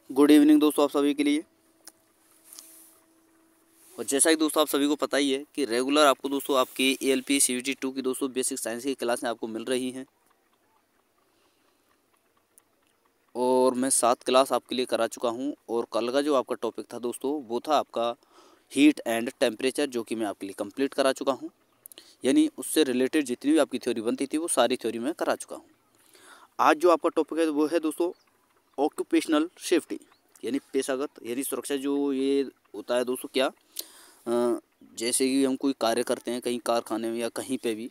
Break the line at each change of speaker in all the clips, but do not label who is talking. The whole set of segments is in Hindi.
गुड इवनिंग दोस्तों आप सभी के लिए। और जैसा कि दोस्तों आप सभी को पता ही है कि रेगुलर आपको दोस्तों आपकी ALP CVT 2 की दोस्तों बेसिक साइंस की क्लासें आपको मिल रही हैं और मैं 7 क्लास आपके लिए करा चुका हूं। और कल का जो आपका टॉपिक था दोस्तों वो था आपका हीट एंड टेम्परेचर, जो कि मैं आपके लिए कंप्लीट करा चुका हूं। यानी उससे रिलेटेड जितनी भी आपकी थ्योरी बनती थी वो सारी थ्योरी मैं करा चुका हूँ। आज जो आपका टॉपिक है वो है दोस्तों ऑक्यूपेशनल सेफ्टी, यानी पेशागत यानी सुरक्षा। जो ये होता है दोस्तों क्या, जैसे कि हम कोई कार्य करते हैं कहीं कारखाने में या कहीं पे भी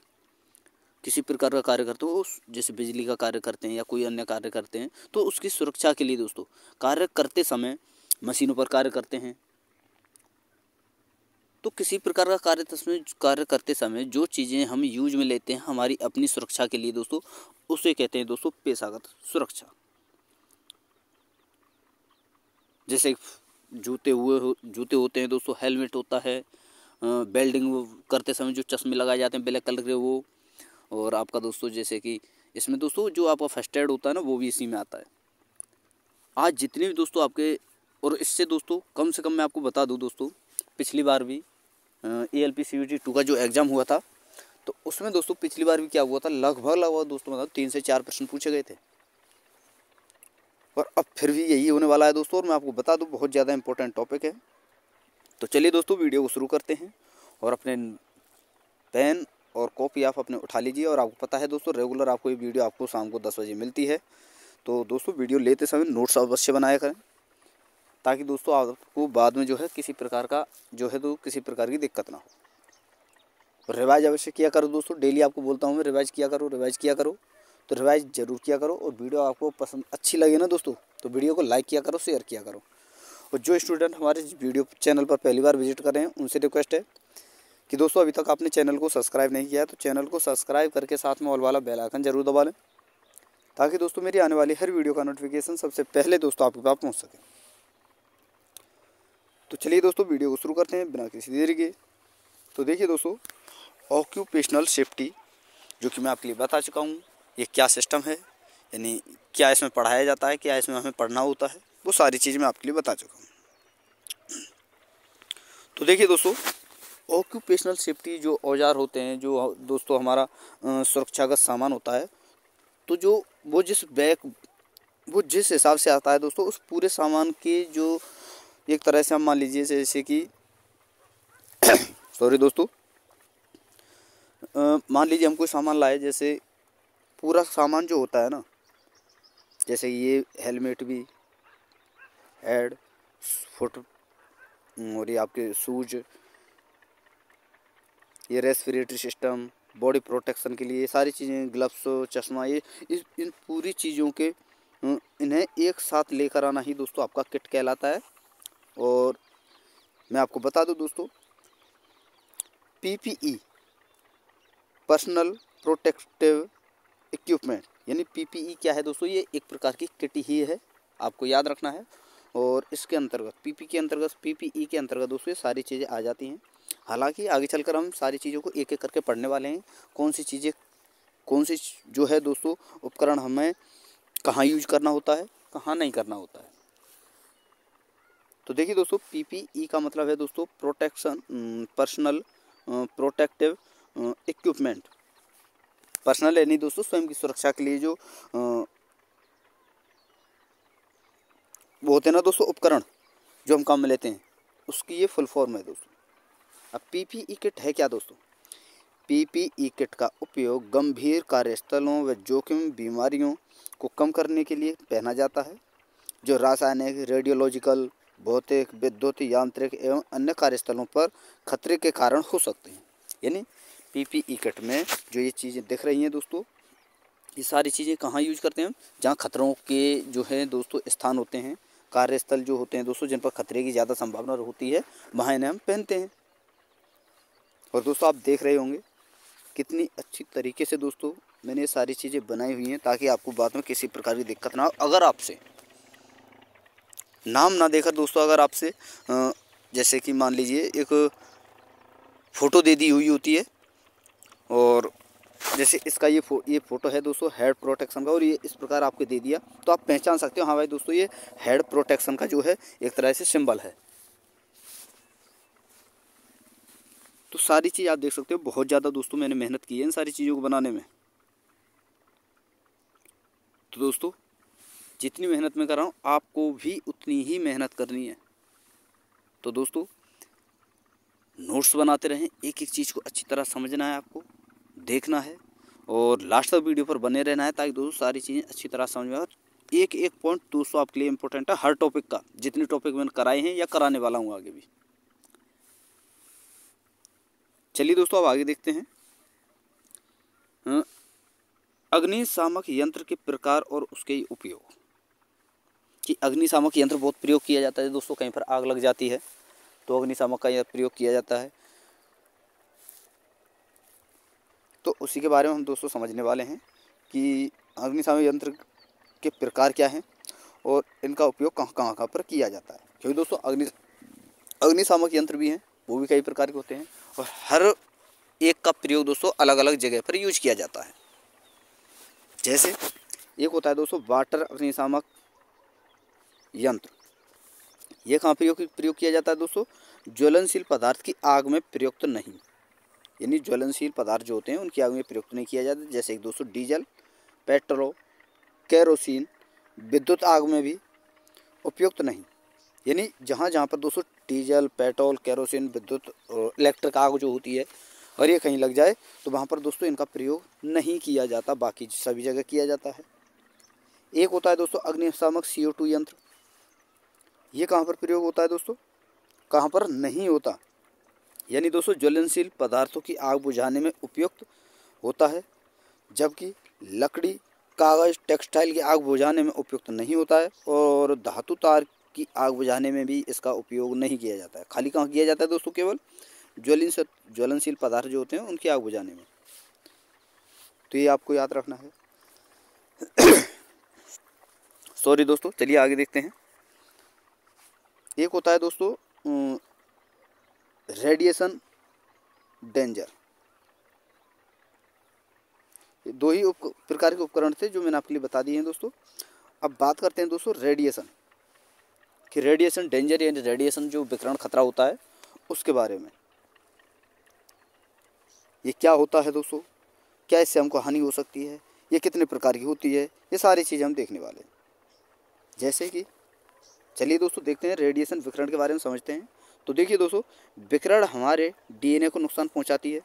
किसी प्रकार का कार्य करते हो, उस जैसे बिजली का कार्य करते हैं या कोई अन्य कार्य करते हैं, तो उसकी सुरक्षा के लिए दोस्तों कार्य करते समय मशीनों पर कार्य करते हैं। तो किसी प्रकार का कार्य करते समय जो चीज़ें हम यूज में लेते हैं हमारी अपनी सुरक्षा के लिए दोस्तों, उसे कहते हैं दोस्तों पेशागत सुरक्षा। जैसे जूते होते हैं दोस्तों, हेलमेट होता है, वेल्डिंग करते समय जो चश्मे लगाए जाते हैं ब्लैक कलर के वो, और आपका दोस्तों जैसे कि इसमें दोस्तों जो आपका फर्स्ट एड होता है ना वो भी इसी में आता है। आज जितने भी दोस्तों आपके, और इससे दोस्तों कम से कम मैं आपको बता दूं दोस्तों, पिछली बार भी ALP CVT 2 का जो एग्ज़ाम हुआ था तो उसमें दोस्तों पिछली बार भी क्या हुआ था, लगभग दोस्तों मतलब 3 से 4 प्रश्न पूछे गए थे। और अब फिर भी यही होने वाला है दोस्तों, और मैं आपको बता दूं बहुत ज़्यादा इंपॉर्टेंट टॉपिक है। तो चलिए दोस्तों वीडियो को शुरू करते हैं, और अपने पेन और कॉपी आप अपने उठा लीजिए। और आपको पता है दोस्तों रेगुलर आपको ये वीडियो आपको शाम को 10 बजे मिलती है, तो दोस्तों वीडियो लेते समय नोट्स अवश्य बनाया करें, ताकि दोस्तों आपको बाद में जो है किसी प्रकार का जो है तो किसी प्रकार की दिक्कत ना हो। रिवाइज अवश्य किया करो दोस्तों, डेली आपको बोलता हूँ मैं रिवाइज किया करो। तो रिवाइज जरूर किया करो, और वीडियो आपको पसंद अच्छी लगे ना दोस्तों तो वीडियो को लाइक किया करो, शेयर किया करो। और जो स्टूडेंट हमारे वीडियो चैनल पर पहली बार विजिट कर रहे हैं उनसे रिक्वेस्ट है कि दोस्तों अभी तक आपने चैनल को सब्सक्राइब नहीं किया है तो चैनल को सब्सक्राइब करके साथ में ऑल वाला बेल आइकन जरूर दबा लें, ताकि दोस्तों मेरी आने वाली हर वीडियो का नोटिफिकेशन सबसे पहले दोस्तों आपके पास पहुंच सके। तो चलिए दोस्तों वीडियो को शुरू करते हैं बिना किसी देरी के। तो देखिए दोस्तों, ऑक्यूपेशनल सेफ्टी जो कि मैं आपके लिए बता चुका हूँ ये क्या सिस्टम है, यानी क्या इसमें पढ़ाया जाता है, क्या इसमें हमें पढ़ना होता है, वो सारी चीज़ मैं आपके लिए बता चुका हूँ। तो देखिए दोस्तों, ऑक्यूपेशनल सेफ्टी जो औजार होते हैं, जो दोस्तों हमारा सुरक्षागत सामान होता है, तो जो वो जिस हिसाब से आता है दोस्तों, उस पूरे सामान के जो एक तरह से हम मान लीजिए जैसे कि सॉरी दोस्तों, मान लीजिए हम कोई सामान लाए, जैसे पूरा सामान जो होता है ना, जैसे ये हेलमेट भी, हेड, फुट, और ये आपके शूज, ये रेस्पिरेटरी सिस्टम, बॉडी प्रोटेक्शन के लिए ये सारी चीज़ें, ग्लव्स, चश्मा, ये इन पूरी चीज़ों के इन्हें एक साथ लेकर आना ही दोस्तों आपका किट कहलाता है। और मैं आपको बता दूं दोस्तों, PPE पर्सनल प्रोटेक्टिव इक्विपमेंट, यानी PPE क्या है दोस्तों, ये एक प्रकार की किट ही है, आपको याद रखना है। और इसके अंतर्गत PPE के अंतर्गत दोस्तों ये सारी चीज़ें आ जाती हैं। हालांकि आगे चलकर हम सारी चीज़ों को एक एक करके पढ़ने वाले हैं, कौन सी जो है दोस्तों उपकरण हमें कहाँ यूज करना होता है, कहाँ नहीं करना होता है। तो देखिए दोस्तों, PPE का मतलब है दोस्तों पर्सनल प्रोटेक्टिव इक्विपमेंट। पर्सनल यानी दोस्तों स्वयं की सुरक्षा के लिए जो वो होते हैं ना दोस्तों उपकरण जो हम काम में लेते हैं, उसकी ये फुल फॉर्म है दोस्तों। अब PPE किट है क्या दोस्तों? PPE किट का उपयोग गंभीर कार्यस्थलों व जोखिम बीमारियों को कम करने के लिए पहना जाता है, जो रासायनिक, रेडियोलॉजिकल, भौतिक, विद्युत, यांत्रिक एवं अन्य कार्यस्थलों पर खतरे के कारण हो सकते हैं। यानी PPE किट में जो ये चीज़ें दिख रही हैं दोस्तों, ये सारी चीज़ें कहाँ यूज करते हैं? जहाँ खतरों के जो है दोस्तों स्थान होते हैं, कार्यस्थल जो होते हैं दोस्तों, जिन पर खतरे की ज़्यादा संभावना होती है, वहाँ इन्हें हम पहनते हैं। और दोस्तों आप देख रहे होंगे कितनी अच्छी तरीके से दोस्तों मैंने ये सारी चीज़ें बनाई हुई हैं, ताकि आपको बाद में किसी प्रकार की दिक्कत ना हो। अगर आपसे नाम ना देकर दोस्तों, अगर आपसे जैसे कि मान लीजिए एक फ़ोटो दे दी हुई होती है, और जैसे इसका ये फ़ोटो है दोस्तों हेड प्रोटेक्शन का, और ये इस प्रकार आपको दे दिया तो आप पहचान सकते हो हाँ भाई दोस्तों ये हेड प्रोटेक्शन का जो है एक तरह से सिंबल है। तो सारी चीज़ आप देख सकते हो, बहुत ज़्यादा दोस्तों मैंने मेहनत की है इन सारी चीज़ों को बनाने में। तो दोस्तों जितनी मेहनत मैं कर रहा हूँ आपको भी उतनी ही मेहनत करनी है। तो दोस्तों नोट्स बनाते रहें, एक एक चीज़ को अच्छी तरह समझना है, आपको देखना है और लास्ट तक वीडियो पर बने रहना है ताकि दोस्तों सारी चीज़ें अच्छी तरह समझ में आए। एक एक पॉइंट दोस्तों आपके लिए इंपॉर्टेंट है हर टॉपिक का, जितने टॉपिक मैंने कराए हैं या कराने वाला हूँ आगे भी। चलिए दोस्तों अब आगे देखते हैं अग्निशामक यंत्र के प्रकार और उसके उपयोग। कि अग्निशामक यंत्र बहुत प्रयोग किया जाता है दोस्तों, कहीं पर आग लग जाती है तो अग्निशामक का प्रयोग किया जाता है। तो उसी के बारे में हम दोस्तों समझने वाले हैं कि अग्निशामक यंत्र के प्रकार क्या हैं और इनका उपयोग कहाँ कहाँ पर किया जाता है। क्योंकि दोस्तों अग्निशामक यंत्र भी हैं, वो भी कई प्रकार के होते हैं और हर एक का प्रयोग दोस्तों अलग अलग जगह पर यूज किया जाता है। जैसे एक होता है दोस्तों वाटर अग्निशामक यंत्र, ये कहाँ प्रयोग किया जाता है दोस्तों, ज्वलनशील पदार्थ की आग में प्रयुक्त नहीं, यानी ज्वलनशील पदार्थ जो होते हैं उनकी आग में प्रयुक्त नहीं किया जाता। जैसे दोस्तों डीजल, पेट्रोल, केरोसिन, विद्युत आग में भी उपयुक्त नहीं, यानी जहाँ जहाँ पर दोस्तों डीजल, पेट्रोल, केरोसिन, विद्युत और इलेक्ट्रिक आग जो होती है और ये कहीं लग जाए तो वहाँ पर दोस्तों इनका प्रयोग नहीं किया जाता, बाकी सभी जगह किया जाता है। एक होता है दोस्तों अग्निशामक CO2 यंत्र, ये कहाँ पर प्रयोग होता है दोस्तों, कहाँ पर नहीं होता, यानी दोस्तों ज्वलनशील पदार्थों की आग बुझाने में उपयुक्त होता है, जबकि लकड़ी, कागज़, टेक्सटाइल की आग बुझाने में उपयुक्त नहीं होता है और धातु तार की आग बुझाने में भी इसका उपयोग नहीं किया जाता है। खाली कहाँ किया जाता है दोस्तों, केवल ज्वलनशील पदार्थ जो होते हैं उनकी आग बुझाने में। तो ये आपको याद रखना है। सॉरी दोस्तों, चलिए आगे देखते हैं। एक होता है दोस्तों रेडिएशन डेंजर। दो ही प्रकार के उपकरण थे जो मैंने आपके लिए बता दिए हैं दोस्तों। अब बात करते हैं दोस्तों रेडिएशन कि रेडिएशन डेंजर यानी रेडिएशन जो विकिरण खतरा होता है उसके बारे में। ये क्या होता है दोस्तों, क्या इससे हमको हानि हो सकती है, ये कितने प्रकार की होती है, ये सारी चीज़ें हम देखने वाले हैं। जैसे कि चलिए दोस्तों देखते हैं रेडिएशन विकिरण के बारे में समझते हैं। तो देखिए दोस्तों विकिरण हमारे DNA को नुकसान पहुंचाती है,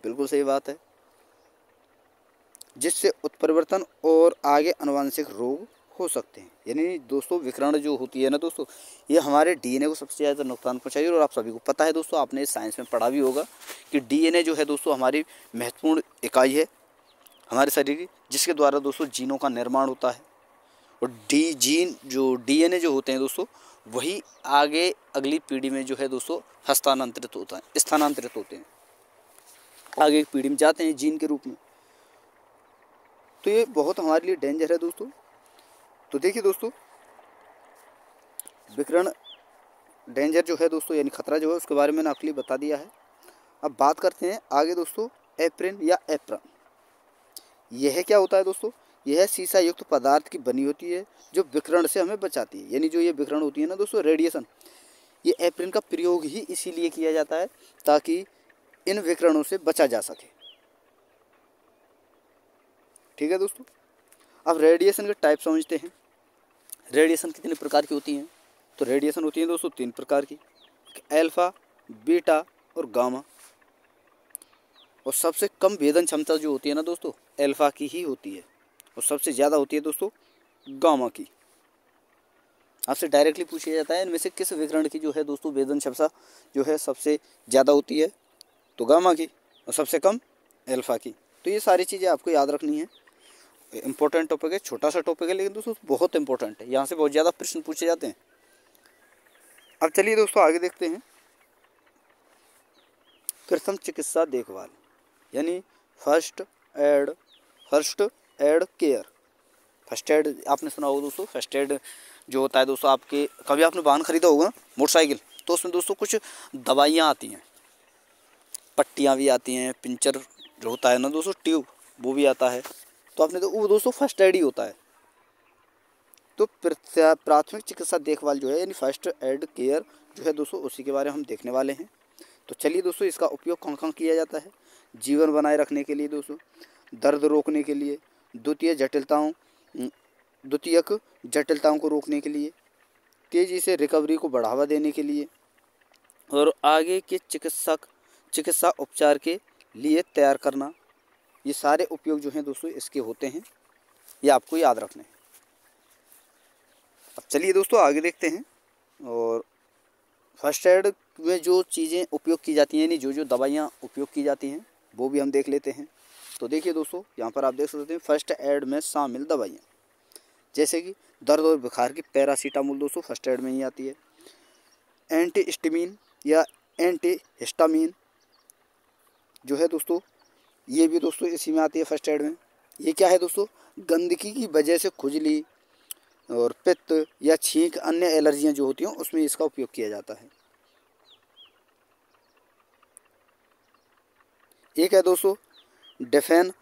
बिल्कुल सही बात है, जिससे उत्परिवर्तन और आगे आनुवंशिक रोग हो सकते हैं। यानी दोस्तों विकिरण जो होती है ना दोस्तों, ये हमारे DNA को सबसे ज़्यादा नुकसान पहुंचाई। और आप सभी को पता है दोस्तों, आपने साइंस में पढ़ा भी होगा कि DNA जो है दोस्तों हमारी महत्वपूर्ण इकाई है हमारे शरीर की, जिसके द्वारा दोस्तों जीनों का निर्माण होता है। और DNA जो होते हैं दोस्तों वही आगे अगली पीढ़ी में जो है दोस्तों स्थानांतरित होते हैं, आगे की पीढ़ी में जाते हैं जीन के रूप में। तो ये बहुत हमारे लिए डेंजर है दोस्तों। तो देखिए दोस्तों विकिरण डेंजर जो है दोस्तों यानी खतरा जो है उसके बारे में मैंने आपके लिए बता दिया है। अब बात करते हैं आगे दोस्तों एप्रिन या एप्रन। यह क्या होता है दोस्तों, यह शीशा युक्त पदार्थ की बनी होती है जो विकिरण से हमें बचाती है। यानी जो ये विकिरण होती है ना दोस्तों रेडिएशन, ये एप्रिन का प्रयोग ही इसीलिए किया जाता है ताकि इन विकिरणों से बचा जा सके। ठीक है दोस्तों, अब रेडिएशन के टाइप समझते हैं। रेडिएशन कितने प्रकार की होती हैं, तो रेडिएशन होती है दोस्तों 3 प्रकार की, अल्फा, बीटा और गामा। और सबसे कम वेदन क्षमता जो होती है ना दोस्तों अल्फा की ही होती है और सबसे ज़्यादा होती है दोस्तों गामा की। आपसे डायरेक्टली पूछा जाता है इनमें से किस विकिरण की जो है दोस्तों वेदन क्षमता जो है सबसे ज़्यादा होती है, तो गामा की, और सबसे कम अल्फा की। तो ये सारी चीज़ें आपको याद रखनी है। इंपॉर्टेंट टॉपिक है, छोटा सा टॉपिक है लेकिन दोस्तों बहुत इंपॉर्टेंट है, यहाँ से बहुत ज़्यादा प्रश्न पूछे जाते हैं। अब चलिए दोस्तों आगे देखते हैं प्रथम चिकित्सा देखभाल यानी first aid care. First aid आपने सुना होगा दोस्तों, फर्स्ट एड जो होता है दोस्तों, आपके कभी आपने वाहन खरीदा होगा मोटरसाइकिल, तो उसमें दोस्तों कुछ दवाइयाँ आती हैं, पट्टियाँ भी आती हैं, पिंचर जो होता है ना दोस्तों ट्यूब, वो भी आता है। तो आपने तो वो दोस्तों फर्स्ट एड ही होता है। तो प्राथमिक चिकित्सा देखभाल जो है यानी फर्स्ट एड केयर जो है दोस्तों, उसी के बारे में हम देखने वाले हैं। तो चलिए दोस्तों, इसका उपयोग कहाँ कहाँ किया जाता है। जीवन बनाए रखने के लिए दोस्तों, दर्द रोकने के लिए, द्वितीयक जटिलताओं को रोकने के लिए, तेज़ी से रिकवरी को बढ़ावा देने के लिए, और आगे के चिकित्सा उपचार के लिए तैयार करना। ये सारे उपयोग जो हैं दोस्तों इसके होते हैं, ये आपको याद रखने हैं। अब चलिए दोस्तों आगे देखते हैं। और फर्स्ट एड में जो चीज़ें उपयोग की जाती हैं यानी जो जो दवाइयाँ उपयोग की जाती हैं वो भी हम देख लेते हैं। तो देखिए दोस्तों, यहाँ पर आप देख सकते हैं फर्स्ट एड में शामिल दवाइयाँ, जैसे कि दर्द और बुखार की पैरासीटामोल दोस्तों फर्स्ट एड में ही आती है। एंटीहिस्टामिन या एंटीहिस्टामिन जो है दोस्तों, ये भी दोस्तों इसी में आती है फर्स्ट एड में। ये क्या है दोस्तों, गंदगी की वजह से खुजली और पित्त या छींक, अन्य एलर्जियां जो होती हैं उसमें इसका उपयोग किया जाता है। एक है दोस्तों डेफेन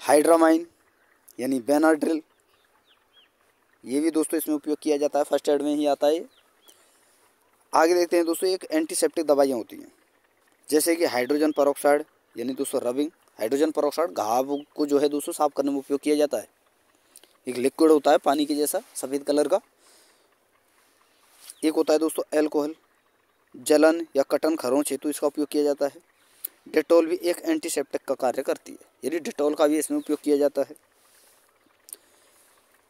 हाइड्रामाइन यानी बेनाड्रिल, ये भी दोस्तों इसमें उपयोग किया जाता है, फर्स्ट एड में ही आता है। आगे देखते हैं दोस्तों, एक एंटीसेप्टिक दवाइयाँ होती हैं, जैसे कि हाइड्रोजन परऑक्साइड यानी दोस्तों रबिंग। हाइड्रोजन परऑक्साइड घाव को जो है दोस्तों साफ करने में उपयोग किया जाता है। एक लिक्विड होता है पानी के जैसा सफ़ेद कलर का। एक होता है दोस्तों एल्कोहल, जलन या कटन खरोंच हेतु इसका उपयोग किया जाता है। डेटॉल भी एक एंटीसेप्टिक का कार्य करती है, यानी डेटॉल का भी इसमें उपयोग किया जाता है।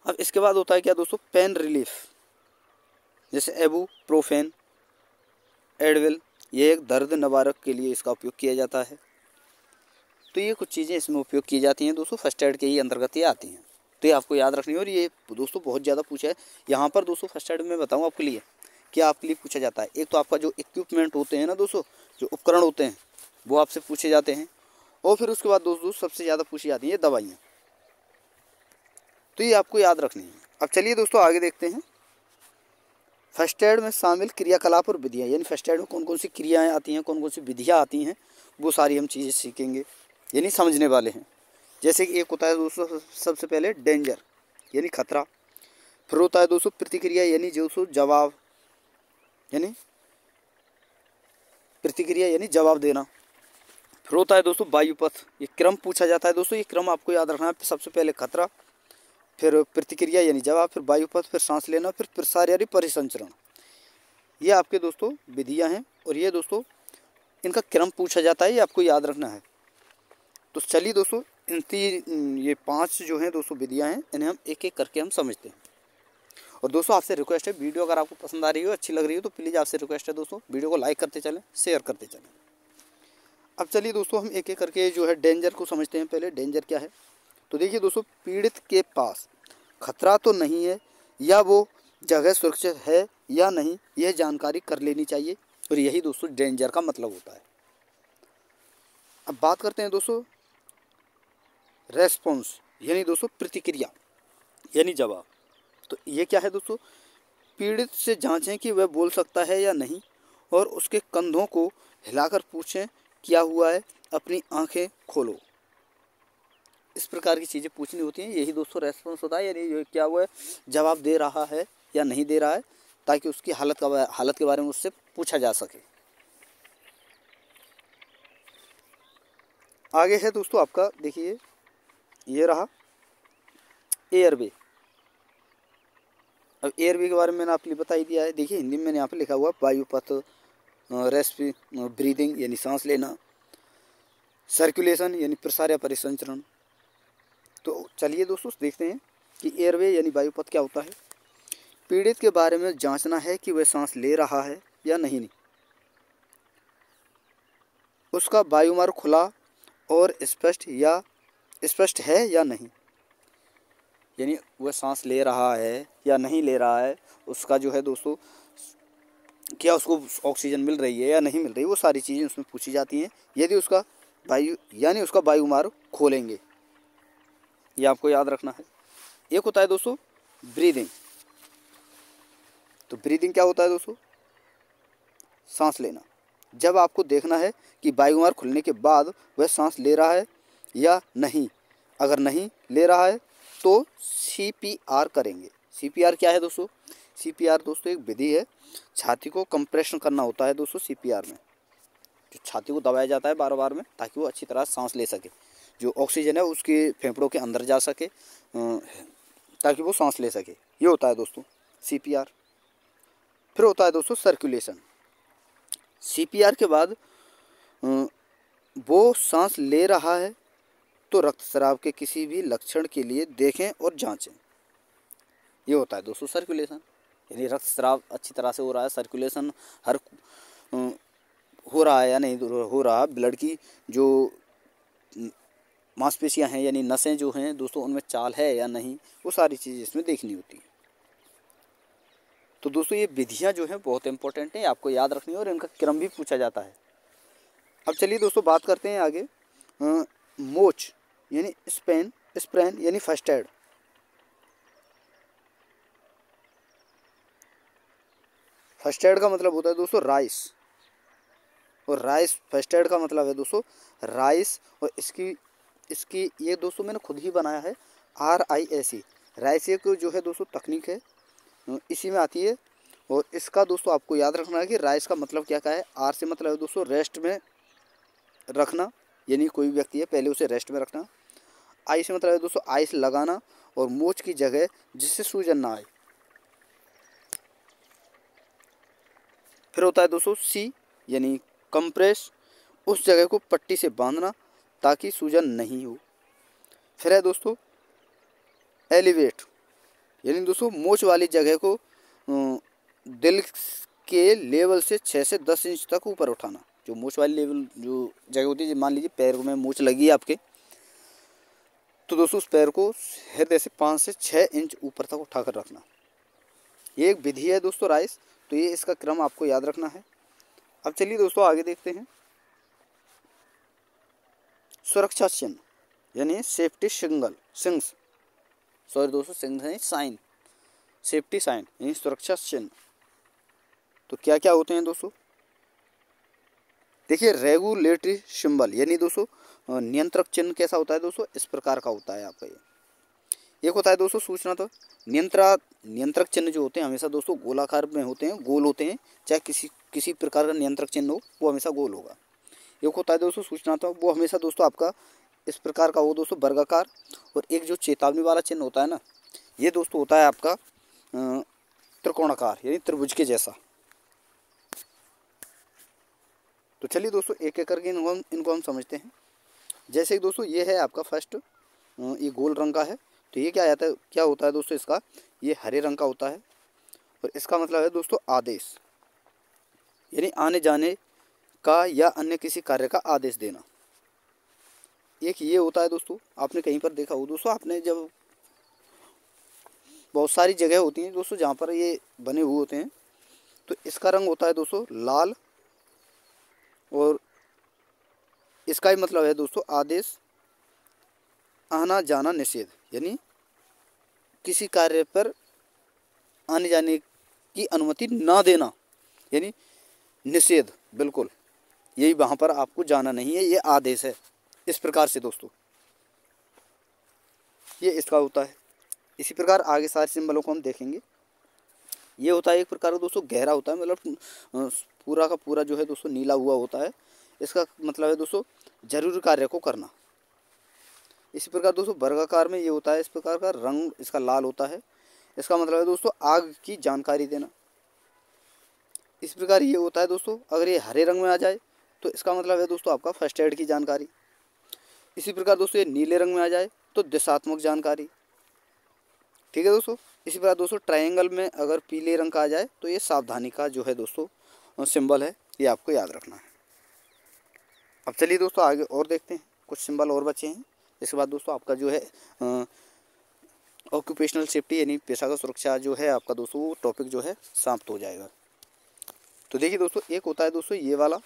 अब इसके बाद होता है क्या दोस्तों, पेन रिलीफ, जैसे एबुप्रोफेन, एडविल, ये एक दर्द निवारक के लिए इसका उपयोग किया जाता है। तो ये कुछ चीज़ें इसमें उपयोग की जाती हैं दोस्तों, फर्स्ट एड के ही अंतर्गत ये आती हैं। तो ये आपको याद रखनी है। और ये दोस्तों बहुत ज़्यादा पूछा है यहाँ पर दोस्तों, फर्स्ट एड में बताऊँ आपके लिए क्या आपके लिए पूछा जाता है। एक तो आपका जो इक्विपमेंट होते हैं ना दोस्तों, जो उपकरण होते हैं वो आपसे पूछे जाते हैं। और फिर उसके बाद दोस्तों सबसे ज़्यादा पूछी जाती हैं दवाइयाँ। तो ये आपको याद रखनी है। अब चलिए दोस्तों आगे देखते हैं। फर्स्ट एड में शामिल क्रियाकलाप और विधियाँ, यानी फर्स्ट एड में कौन कौन सी क्रियाएँ आती हैं, कौन कौन सी विधियाँ आती हैं, वो सारी हम चीज़ें सीखेंगे, यानी समझने वाले हैं। जैसे कि एक होता है दोस्तों सबसे पहले डेंजर यानी खतरा। फिर होता है दोस्तों प्रतिक्रिया यानी दोस्तों जवाब, यानी प्रतिक्रिया यानी जवाब देना। फिर होता है दोस्तों वायुपथ, ये क्रम पूछा जाता है दोस्तों, ये क्रम आपको याद रखना है। सबसे पहले खतरा, फिर प्रतिक्रिया यानी जवाब, फिर वायुपथ, फिर सांस लेना, फिर प्रसार यानी परिसंचरण। ये आपके दोस्तों विधियाँ हैं और ये दोस्तों इनका क्रम पूछा जाता है, ये आपको याद रखना है। तो चलिए दोस्तों ये 5 जो हैं दोस्तों विधियाँ हैं, इन्हें हम एक एक करके हम समझते हैं। और दोस्तों आपसे रिक्वेस्ट है, वीडियो अगर आपको पसंद आ रही हो, अच्छी लग रही हो, तो प्लीज़ आपसे रिक्वेस्ट है दोस्तों वीडियो को लाइक करते चलें, शेयर करते चलें। अब चलिए दोस्तों हम एक एक करके जो है डेंजर को समझते हैं। पहले डेंजर क्या है, तो देखिए दोस्तों, पीड़ित के पास खतरा तो नहीं है या वो जगह सुरक्षित है या नहीं, यह जानकारी कर लेनी चाहिए। और यही दोस्तों डेंजर का मतलब होता है। अब बात करते हैं दोस्तों रेस्पॉन्स, यानी दोस्तों प्रतिक्रिया यानी जवाब। तो ये क्या है दोस्तों, पीड़ित से जांचें कि वह बोल सकता है या नहीं, और उसके कंधों को हिलाकर पूछें क्या हुआ है, अपनी आंखें खोलो। इस प्रकार की चीज़ें पूछनी होती हैं, यही दोस्तों रेस्पॉन्स होता है, यानी क्या हुआ है, जवाब दे रहा है या नहीं दे रहा है, ताकि उसकी हालत के बारे में उससे पूछा जा सके। आगे है दोस्तों आपका, देखिए ये रहा एयरवे। अब एयरवे के बारे में मैंने आपके लिए बता ही दिया है। देखिए हिंदी में मैंने यहाँ पे लिखा हुआ वायुपथ, ब्रीदिंग यानी सांस लेना, सर्कुलेशन यानी प्रसार या परिसंचरण। तो चलिए दोस्तों देखते हैं कि एयरवे यानी वायुपथ क्या होता है। पीड़ित के बारे में जांचना है कि वह सांस ले रहा है या नहीं, उसका वायुमार्ग खुला और स्पष्ट है या नहीं, यानी वह सांस ले रहा है या नहीं ले रहा है, उसका जो है दोस्तों क्या उसको ऑक्सीजन मिल रही है या नहीं मिल रही, वो सारी चीज़ें उसमें पूछी जाती हैं। यदि उसका वायुमार्ग खोलेंगे, ये आपको याद रखना है। एक होता है दोस्तों ब्रीदिंग। तो ब्रीदिंग क्या होता है दोस्तों, सांस लेना। जब आपको देखना है कि बायोमार खुलने के बाद वह सांस ले रहा है या नहीं। अगर नहीं ले रहा है तो CPR करेंगे। CPR क्या है दोस्तों? CPR दोस्तों एक विधि है, छाती को कंप्रेशन करना होता है दोस्तों। CPR में जो छाती को दबाया जाता है बार बार में, ताकि वो अच्छी तरह सांस ले सके, जो ऑक्सीजन है उसके फेफड़ों के अंदर जा सके, ताकि वो सांस ले सके। ये होता है दोस्तों CPR। फिर होता है दोस्तों सर्कुलेशन। CPR के बाद वो सांस ले रहा है तो रक्तस्राव के किसी भी लक्षण के लिए देखें और जांचें। ये होता है दोस्तों सर्कुलेशन, यानी रक्तस्राव अच्छी तरह से हो रहा है, सर्कुलेशन हर हो रहा है या नहीं हो रहा, ब्लड की जो मांसपेशियां हैं यानी नसें जो हैं दोस्तों उनमें चाल है या नहीं, वो सारी चीज़ें इसमें देखनी होती है। तो दोस्तों ये विधियां जो हैं बहुत इंपॉर्टेंट हैं, आपको याद रखनी है और इनका क्रम भी पूछा जाता है। अब चलिए दोस्तों बात करते हैं आगे मोच यानी स्प्रेन यानी फर्स्ट एड। फर्स्ट एड का मतलब होता है दोस्तों राइस, और राइस फर्स्ट एड का मतलब है दोस्तों राइस। और इसकी ये दोस्तों मैंने खुद ही बनाया है, RISE। राइस एक जो है दोस्तों तकनीक है, इसी में आती है। और इसका दोस्तों आपको याद रखना है कि राइस का मतलब क्या क्या है। R से मतलब है दोस्तों रेस्ट में रखना, यानी कोई व्यक्ति है पहले उसे रेस्ट में रखना। आई से मतलब है दोस्तों आइस लगाना, और मोच की जगह जिससे सूजन ना आए। फिर होता है दोस्तों C यानी कंप्रेस, उस जगह को पट्टी से बांधना ताकि सूजन नहीं हो। फिर है दोस्तों एलिवेट, यानी दोस्तों मोच वाली जगह को दिल के लेवल से 6 से 10 इंच तक ऊपर उठाना। जो मोच वाली लेवल जो जगह होती है, मान लीजिए पैर में मोच लगी है आपके, तो दोस्तों उस पैर को हृदय से 5 से 6 इंच ऊपर तक उठाकर रखना। ये एक विधि है दोस्तों राइस, तो ये इसका क्रम आपको याद रखना है। अब चलिए दोस्तों आगे देखते हैं सुरक्षा चिन्ह यानी सेफ्टी सिंग्स, सॉरी दोस्तों सिंग्स हैं साइन, सेफ्टी साइन यानी सुरक्षा चिन्ह। तो क्या क्या होते हैं दोस्तों? देखिए रेगुलेटरी सिंबल यानी दोस्तों नियंत्रक चिन्ह कैसा होता है दोस्तों, इस प्रकार का होता है आपका। ये एक होता है दोस्तों सूचना, तो नियंत्रक चिन्ह जो होते हैं हमेशा दोस्तों गोलाकार में होते हैं, गोल होते हैं, चाहे किसी प्रकार का नियंत्रक चिन्ह हो वो हमेशा गोल होगा। एक होता है दोस्तों सूचनात्मक, वो हमेशा दोस्तों आपका इस प्रकार का हो दोस्तों वर्गाकार। और एक जो चेतावनी वाला चिन्ह होता है ना, ये दोस्तों होता है आपका त्रिकोणाकार यानी त्रिभुज के जैसा। तो चलिए दोस्तों एक एक करके इनको हम समझते हैं। जैसे कि दोस्तों ये है आपका फर्स्ट, ये गोल रंग का है, तो ये क्या होता है दोस्तों इसका, ये हरे रंग का होता है। और इसका मतलब है दोस्तों आदेश, यानी आने जाने का या अन्य किसी कार्य का आदेश देना। एक ये होता है दोस्तों, आपने कहीं पर देखा हो दोस्तों, आपने जब बहुत सारी जगह होती हैं दोस्तों जहाँ पर ये बने हुए होते हैं, तो इसका रंग होता है दोस्तों लाल, और इसका ही मतलब है दोस्तों आदेश, आना जाना निषेध, यानी किसी कार्य पर आने जाने की अनुमति ना देना, यानी निषेध, बिल्कुल यही वहाँ पर आपको जाना नहीं है, ये आदेश है। इस प्रकार से दोस्तों ये इसका होता है। इसी प्रकार आगे सारे सिंबलों को हम देखेंगे। ये होता है एक प्रकार का दोस्तों गहरा होता है, मतलब पूरा का पूरा जो है दोस्तों नीला हुआ होता है। इसका मतलब है दोस्तों जरूरी कार्य को करना। इसी प्रकार दोस्तों वर्गाकार में ये होता है, इस प्रकार का रंग इसका लाल होता है, इसका मतलब है दोस्तों आग की जानकारी देना। इस प्रकार ये होता है दोस्तों, अगर ये हरे रंग में आ जाए तो इसका मतलब है दोस्तों आपका फर्स्ट एड की जानकारी। इसी प्रकार दोस्तों ये नीले रंग में आ जाए तो दिशात्मक जानकारी, ठीक है दोस्तों। इसी प्रकार दोस्तों ट्रायंगल में अगर पीले रंग का आ जाए तो ये सावधानी का जो है दोस्तों सिंबल है, ये आपको याद रखना है। अब चलिए दोस्तों आगे और देखते हैं, कुछ सिंबल और बचे हैं। इसके बाद दोस्तों आपका जो है ऑक्यूपेशनल सेफ्टी यानी पेशागत सुरक्षा जो है आपका दोस्तों वो टॉपिक जो है समाप्त हो जाएगा। तो देखिए दोस्तों एक होता है दोस्तों ये वाला,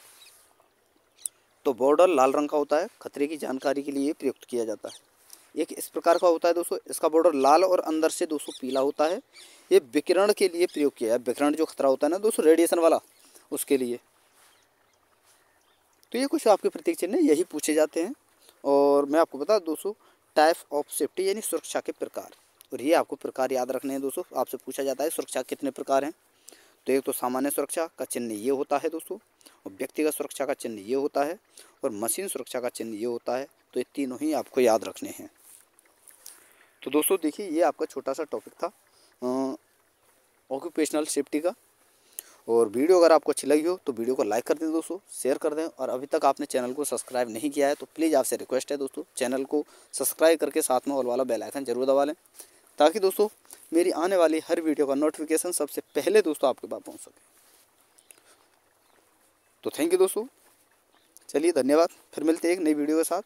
तो बॉर्डर लाल रंग का होता है, खतरे की जानकारी के लिए प्रयुक्त किया जाता है। एक इस प्रकार का होता है दोस्तों, इसका बॉर्डर लाल और अंदर से दोस्तों पीला होता है, ये विकिरण के लिए प्रयोग किया है। विकिरण जो खतरा होता है ना दोस्तों रेडिएशन वाला, उसके लिए। तो ये कुछ आपके प्रतीक चिन्ह यही पूछे जाते हैं। और मैं आपको बता दूं दोस्तों, टाइप ऑफ सेफ्टी यानी सुरक्षा के प्रकार, और ये आपको प्रकार याद रखने हैं दोस्तों। आपसे पूछा जाता है सुरक्षा कितने प्रकार हैं, तो एक तो सामान्य सुरक्षा का चिन्ह ये होता है दोस्तों, और व्यक्तिगत सुरक्षा का चिन्ह ये होता है, और मशीन सुरक्षा का चिन्ह ये होता है। तो ये तीनों ही आपको याद रखने हैं। तो दोस्तों देखिए, ये आपका छोटा सा टॉपिक था ऑक्यूपेशनल सेफ्टी का। और वीडियो अगर आपको अच्छी लगी हो तो वीडियो को लाइक कर दें दोस्तों, शेयर कर दें। और अभी तक आपने चैनल को सब्सक्राइब नहीं किया है तो प्लीज़ आपसे रिक्वेस्ट है दोस्तों, चैनल को सब्सक्राइब करके साथ में ऑल वाला बेल आइकन जरूर दबा लें, ताकि दोस्तों मेरी आने वाली हर वीडियो का नोटिफिकेशन सबसे पहले दोस्तों आपके पास पहुँच सके। तो थैंक यू दोस्तों, चलिए धन्यवाद, फिर मिलते हैं एक नई वीडियो के साथ।